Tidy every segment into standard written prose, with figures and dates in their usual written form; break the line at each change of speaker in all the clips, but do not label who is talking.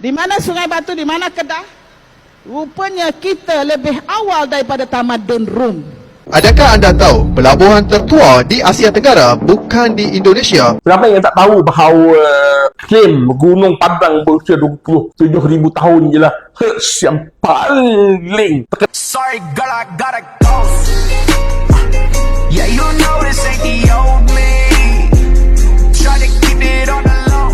Di mana Sungai Batu, di mana Kedah? Rupanya kita lebih awal daripada tamadun Rom.
Adakah anda tahu pelabuhan tertua di Asia Tenggara bukan di Indonesia?
Ramai yang tak tahu bahawa klaim Gunung Padang berusia 27,000 tahun je lah yang paling
Sorry girl, I gotta go. Yeah, you know this ain't the old me. Try to keep it on the low.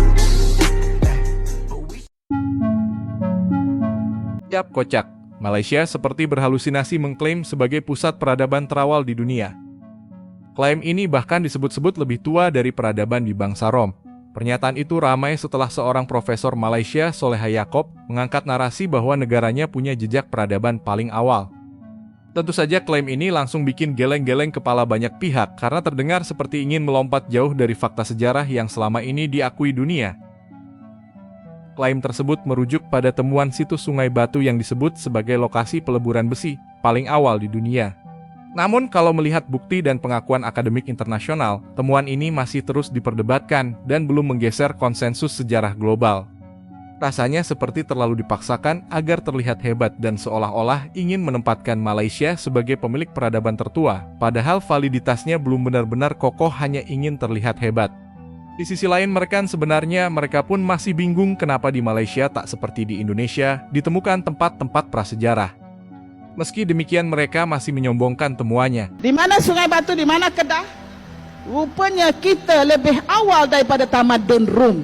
Yap, kocak. Malaysia seperti berhalusinasi mengklaim sebagai pusat peradaban terawal di dunia. Klaim ini bahkan disebut-sebut lebih tua dari peradaban di bangsa Rom. Pernyataan itu ramai setelah seorang profesor Malaysia, Soleha Yaakob, mengangkat narasi bahwa negaranya punya jejak peradaban paling awal. Tentu saja klaim ini langsung bikin geleng-geleng kepala banyak pihak karena terdengar seperti ingin melompat jauh dari fakta sejarah yang selama ini diakui dunia. Klaim tersebut merujuk pada temuan situs Sungai Batu yang disebut sebagai lokasi peleburan besi paling awal di dunia. Namun kalau melihat bukti dan pengakuan akademik internasional, temuan ini masih terus diperdebatkan dan belum menggeser konsensus sejarah global. Rasanya seperti terlalu dipaksakan agar terlihat hebat dan seolah-olah ingin menempatkan Malaysia sebagai pemilik peradaban tertua, padahal validitasnya belum benar-benar kokoh, hanya ingin terlihat hebat. Di sisi lain sebenarnya mereka pun masih bingung kenapa di Malaysia tak seperti di Indonesia ditemukan tempat-tempat prasejarah. Meski demikian mereka masih menyombongkan temuannya.
Di mana Sungai Batu, di mana Kedah? Rupanya kita lebih awal daripada tamadun Rom.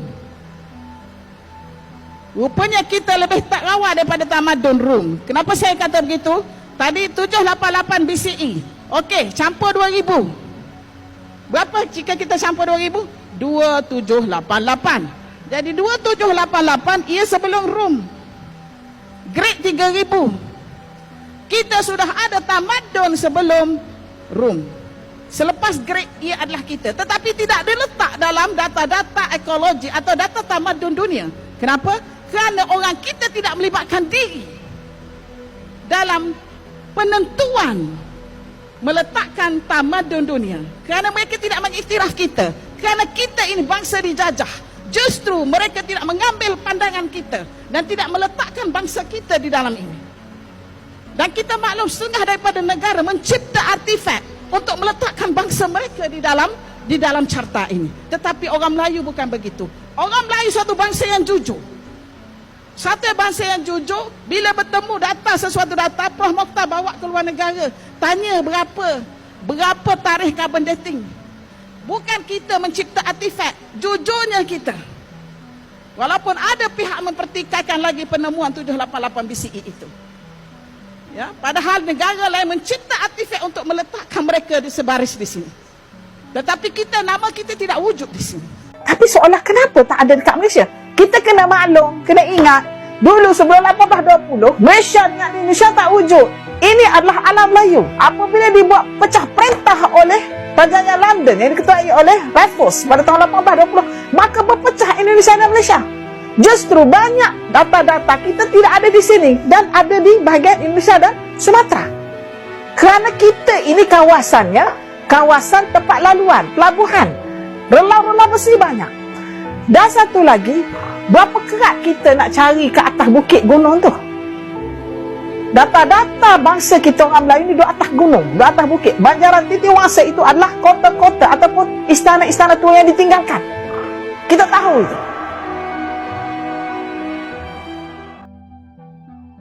Rupanya kita lebih tak awal daripada tamadun Rom. Kenapa saya kata begitu? Tadi 788 BCE. Okey, campur 2000. Berapa jika kita campur 2000? 2788. Jadi 2788 ia sebelum Rom. Great 3000. Kita sudah ada tamadun sebelum Rom. Selepas Great ia adalah kita. Tetapi tidak diletak dalam data-data ekologi atau data tamadun dunia. Kenapa? Kerana orang kita tidak melibatkan diri dalam penentuan meletakkan tamadun dunia. Kerana mereka tidak mengiktiraf kita. Kerana kita ini bangsa dijajah. Justru mereka tidak mengambil pandangan kita dan tidak meletakkan bangsa kita di dalam ini. Dan kita maklum setengah daripada negara mencipta artifak untuk meletakkan bangsa mereka di dalam carta ini. Tetapi orang Melayu bukan begitu. Orang Melayu suatu bangsa yang jujur. Satu bangsa yang jujur, bila bertemu sesuatu data, Prof Mokhtar bawa ke luar negara, tanya berapa tarikh carbon dating. Bukan kita mencipta artifak, jujurnya kita. Walaupun ada pihak mempertikaikan lagi penemuan 788 BCE itu. Ya, padahal negara lain mencipta artifak untuk meletakkan mereka di sebaris di sini. Tetapi nama kita tidak wujud di sini.
Tapi seolah kenapa tak ada dekat Malaysia? Kita kena maklum, kena ingat, dulu sebelum 1820, Malaysia dengan Indonesia tak wujud. Ini adalah alam Melayu. Apabila dibuat pecah perintah oleh Kerajaan London yang diketuai oleh Raffles pada tahun 1820, maka berpecah Indonesia dan Malaysia. Justru banyak data-data kita tidak ada di sini dan ada di bahagian Indonesia dan Sumatera. Kerana kita ini kawasannya, kawasan tempat laluan, pelabuhan, relau-relau besi banyak. Dan satu lagi, berapa kerat kita nak cari ke atas bukit gunung tu? Data-data bangsa kita orang Melayu ni duduk atas gunung, duduk atas bukit. Banjaran Titi Wangsa itu adalah kota-kota ataupun istana-istana tua yang ditinggalkan. Kita tahu itu.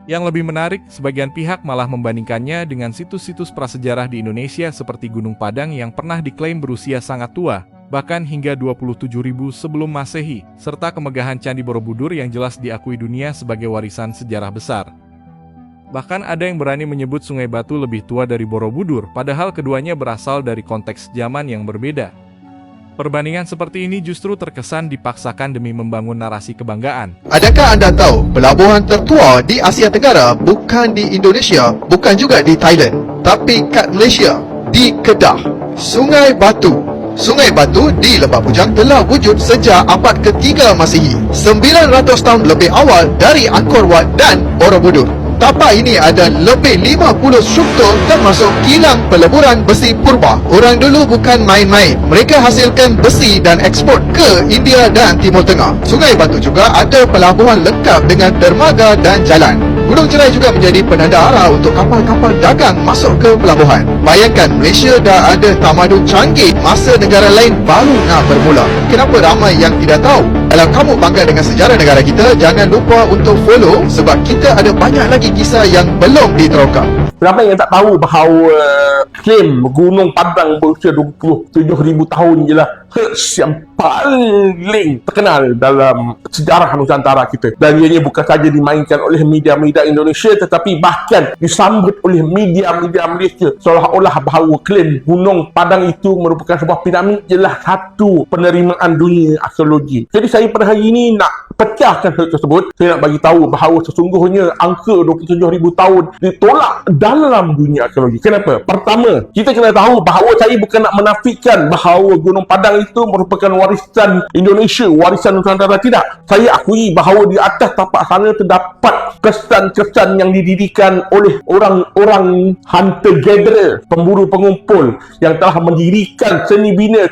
Yang lebih menarik, sebagian pihak malah membandingkannya dengan situs-situs prasejarah di Indonesia seperti Gunung Padang yang pernah diklaim berusia sangat tua, bahkan hingga 27.000 sebelum Masehi, serta kemegahan Candi Borobudur yang jelas diakui dunia sebagai warisan sejarah besar. Bahkan ada yang berani menyebut Sungai Batu lebih tua dari Borobudur, padahal keduanya berasal dari konteks zaman yang berbeda. Perbandingan seperti ini justru terkesan dipaksakan demi membangun narasi kebanggaan.
Adakah anda tahu pelabuhan tertua di Asia Tenggara bukan di Indonesia, bukan juga di Thailand, tapi kat Malaysia, di Kedah, Sungai Batu. Sungai Batu di Lembah Bujang telah wujud sejak abad ke-3 Masihi, 900 tahun lebih awal dari Angkor Wat dan Borobudur. tapak ini ada lebih 50 struktur termasuk kilang peleburan besi purba. Orang dulu bukan main-main. Mereka hasilkan besi dan ekspor ke India dan Timur Tengah. Sungai Batu juga ada pelabuhan lengkap dengan dermaga dan jalan. Gunung Jerai juga menjadi penanda arah untuk kapal-kapal dagang masuk ke pelabuhan. Bayangkan Malaysia dah ada tamadun canggih masa negara lain baru nak bermula. Kenapa ramai yang tidak tahu? Kalau kamu bangga dengan sejarah negara kita, jangan lupa untuk follow sebab kita ada banyak lagi kisah yang belum diterangkan.
Ramai yang tak tahu bahawa klaim Gunung Padang berusia 27,000 tahun je lah yang paling terkenal dalam sejarah Nusantara kita. Dan ianya bukan saja dimainkan oleh media-media Indonesia tetapi bahkan disambut oleh media-media Malaysia seolah-olah bahawa klaim Gunung Padang itu merupakan sebuah piramid jelah satu penerimaan dunia arkeologi. Jadi saya pada hari ini nak pecahkan hal tersebut. Saya nak bagi tahu bahawa sesungguhnya angka 27,000 tahun ditolak dalam dunia arkeologi. Kenapa? Pertama, kita kena tahu bahawa saya bukan nak menafikan bahawa Gunung Padang itu merupakan warisan Indonesia, warisan Nusantara. Tidak. Saya akui bahawa di atas tapak sana terdapat kesan-kesan yang didirikan oleh orang-orang hunter-gatherer, pemburu pengumpul yang telah mendirikan seni bina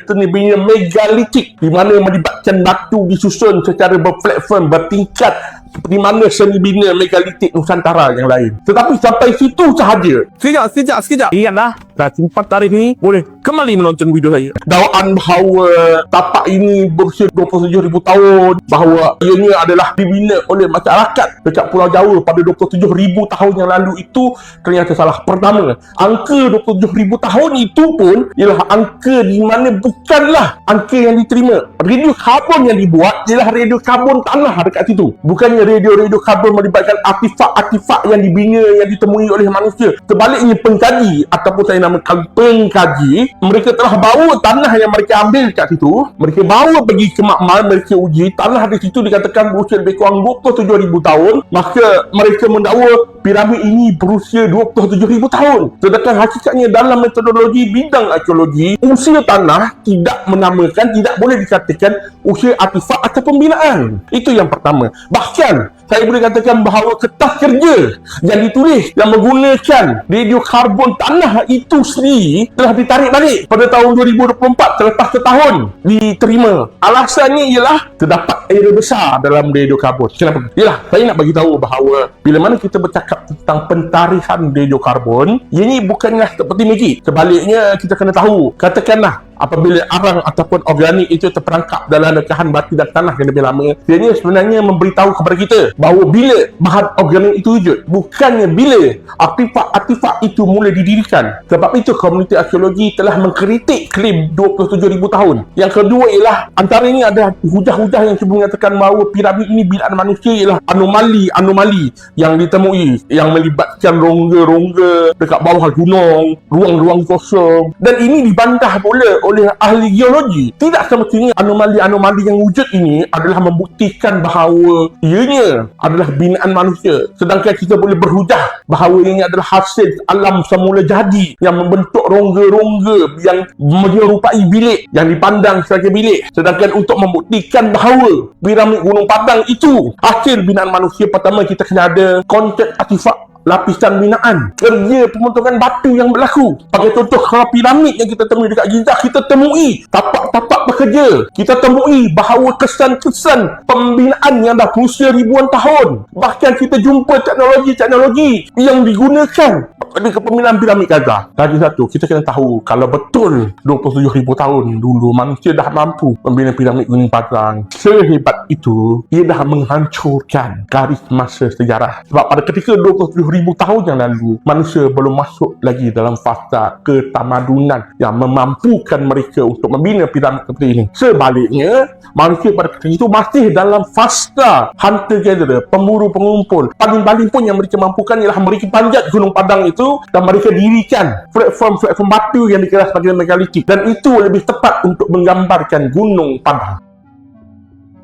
megalitik di mana melibatkan batu disusun secara berplatform, bertingkat seperti mana seni bina megalitik Nusantara yang lain. Tetapi sampai situ sahaja. Sekejap. Ingatlah, dah simpan tarikh ni, boleh kembali menonton video saya. Dakwaan bahawa tapak ini berusia 27,000 tahun, bahawa ianya adalah dibina oleh masyarakat dekat Pulau Jawa pada 27,000 tahun yang lalu itu ternyata salah. Pertama, angka 27,000 tahun itu pun ialah angka di mana bukanlah angka yang diterima. Radio karbon yang dibuat ialah radio karbon tanah dekat situ. Bukannya radio karbon melibatkan artifak-artifak yang dibina, yang ditemui oleh manusia. Sebaliknya pengkaji ataupun saya namakan pengkaji, mereka telah bawa tanah yang mereka ambil kat situ, mereka bawa pergi ke makmal, mereka uji tanah di situ dikatakan berusia lebih kurang 27,000 tahun, maka mereka mendakwa piramid ini berusia 27,000 tahun. Sedangkan hakikatnya dalam metodologi bidang arkeologi, usia tanah tidak menamakan, tidak boleh dikatakan usia artifak atau pembinaan. Itu yang pertama. Bahkan saya boleh katakan bahawa kertas kerja yang ditulis yang menggunakan radio karbon tanah itu sendiri telah ditarik balik pada tahun 2024 selepas setahun diterima. Alasannya ialah terdapat error besar dalam radio karbon. Kenapa? Ialah saya nak bagi tahu bahawa bila mana kita bercakap tentang pentarikan radio karbon, ini bukanlah seperti magik. Sebaliknya kita kena tahu, katakanlah apabila arang ataupun organik itu terperangkap dalam rekahan batu dan tanah yang lebih lama, dia sebenarnya memberitahu kepada kita bahawa bila bahan organik itu wujud, bukannya bila artifak-artifak itu mula didirikan. Sebab itu komuniti arkeologi telah mengkritik klaim 27,000 tahun. Yang kedua ialah antaranya ada hujah-hujah yang cuba mengatakan bahawa piramid ini binaan manusia ialah anomali yang ditemui yang melibatkan rongga-rongga dekat bawah gunung, ruang-ruang kosong, dan ini dibantah pula oleh ahli geologi. Tidak semestinya anomali-anomali yang wujud ini adalah membuktikan bahawa ianya adalah binaan manusia. Sedangkan kita boleh berhujah bahawa ianya adalah hasil alam semula jadi yang membentuk rongga-rongga yang menyerupai bilik, yang dipandang sebagai bilik. Sedangkan untuk membuktikan bahawa piramid Gunung Padang itu hasil binaan manusia, pertama kita kena ada konteks artifak lapisan binaan, kerja pemotongan batu yang berlaku. Bagi contoh, kalau piramid yang kita temui dekat Giza, kita temui tapak-tapak bekerja, kita temui bahawa kesan-kesan pembinaan yang dah berusia ribuan tahun. Bahkan kita jumpa teknologi-teknologi yang digunakan pada kepembinaan piramid Giza. Lagi satu, kita kena tahu kalau betul 27,000 tahun dulu manusia dah mampu membina piramid Gunung Padang, sehebat itu ia dah menghancurkan garis masa sejarah. Sebab pada ketika 27,000 tahun yang lalu, manusia belum masuk lagi dalam fasa ketamadunan yang memampukan mereka untuk membina piramid seperti ini. Sebaliknya, manusia pada ketika itu masih dalam fasa hunter-gatherer, pemburu pengumpul. Paling-paling pun yang mereka mampukan ialah mereka panjat Gunung Padang itu dan mereka dirikan platform batu yang dikira sebagai megalitik, dan itu lebih tepat untuk menggambarkan Gunung Padang.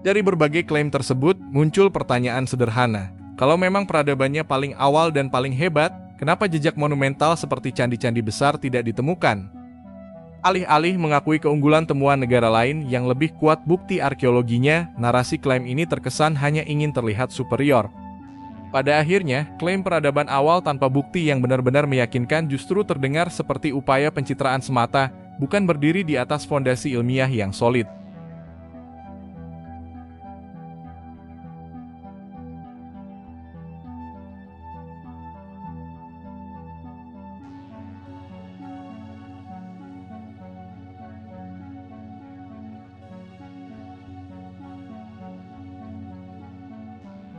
Dari berbagai klaim tersebut, muncul pertanyaan sederhana. Kalau memang peradabannya paling awal dan paling hebat, kenapa jejak monumental seperti candi-candi besar tidak ditemukan? Alih-alih mengakui keunggulan temuan negara lain yang lebih kuat bukti arkeologinya, narasi klaim ini terkesan hanya ingin terlihat superior. Pada akhirnya, klaim peradaban awal tanpa bukti yang benar-benar meyakinkan justru terdengar seperti upaya pencitraan semata, bukan berdiri di atas fondasi ilmiah yang solid.